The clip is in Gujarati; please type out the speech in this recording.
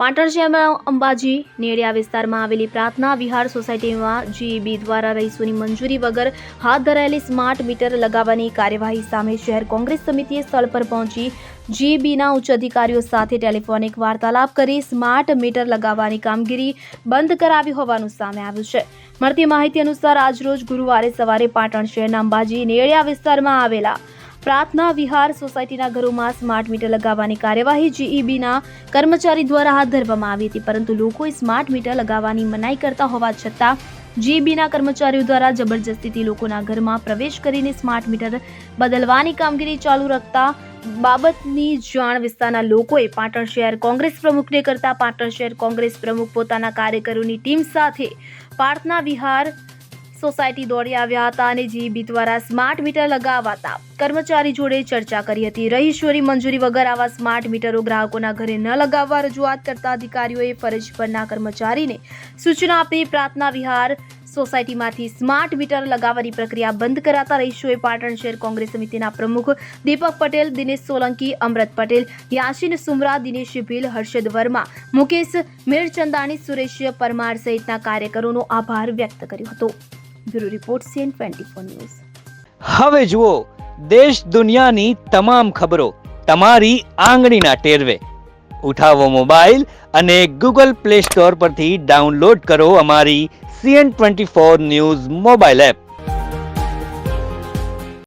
પાટણ શહેરમાં અંબાજી નેડિયા વિસ્તારમાં આવેલી પ્રાર્થના વિહાર સોસાયટીમાં જીઈબી દ્વારા રહીશોની મંજૂરી વગર હાથ ધરાયેલી સ્માર્ટ મીટર લગાવવાની કાર્યવાહી સામે શહેર કોંગ્રેસ સમિતિએ સ્થળ પર પહોંચી જીઈબીના ઉચ્ચ અધિકારીઓ સાથે ટેલિફોનિક વાર્તાલાપ કરી સ્માર્ટ મીટર લગાવવાની કામગીરી બંધ કરાવી હોવાનું સામે આવ્યું છે। મળતી માહિતી અનુસાર આજરોજ ગુરુવારે સવારે પાટણ શહેરના અંબાજી નેડિયા વિસ્તારમાં આવેલા પ્રાર્થના વિહાર સોસાયટીના ઘરોમાં સ્માર્ટ મીટર લગાવવાની કાર્યવાહી જીઈબીના કર્મચારી દ્વારા હાથ ધરવામાં આવી હતી, પરંતુ લોકોએ સ્માર્ટ મીટર લગાવવાની મનાઈ કરતા હોવા છતાં જીઈબીના કર્મચારીઓ દ્વારા જબરજસ્તીથી લોકોના ઘરમાં પ્રવેશ કરીને સ્માર્ટ મીટર બદલવાની કામગીરી ચાલુ રાખતા બાબતની જાણ વિસ્તારના લોકોએ પાટણ શહેર કોંગ્રેસ પ્રમુખને કરતા પાટણ શહેર કોંગ્રેસ પ્રમુખ પોતાના કાર્યકરોની ટીમ સાથે પ્રાર્થના વિહાર સોસાયટી દોડી આવ્યા હતા અને જીઈબી દ્વારા સ્માર્ટ મીટર લગાવાતા કર્મચારી જોડે ચર્ચા કરી હતી। રહીશોની મંજૂરી વગર આવા સ્માર્ટ મીટરો ગ્રાહકોના ઘરે ન લગાવવા રજૂઆત કરતા અધિકારીઓએ ફરજ પરના કર્મચારીને સૂચના આપી પ્રાર્થના વિહાર સોસાયટીમાંથી સ્માર્ટ મીટર લગાવવાની પ્રક્રિયા બંધ કરાતા રહીશોએ પાટણ શહેર કોંગ્રેસ સમિતિના પ્રમુખ દીપક પટેલ, દિનેશ સોલંકી, અમૃત પટેલ, યાસીન સુમરા, દિનેશ ભીલ, હર્ષદ વર્મા, મુકેશ મેરચંદાણી, સુરેશ પરમાર સહિતના કાર્યકરોનો આભાર વ્યક્ત કર્યો હતો। Bureau report CN24 news. હવે જુઓ દેશ દુનિયાની તમામ ખબરો તમારી આંગળીના ટેરવે। ઉઠાવો મોબાઈલ અને Google Play Store પરથી ડાઉનલોડ કરો અમારી CN24 ન્યૂઝ મોબાઈલ એપ।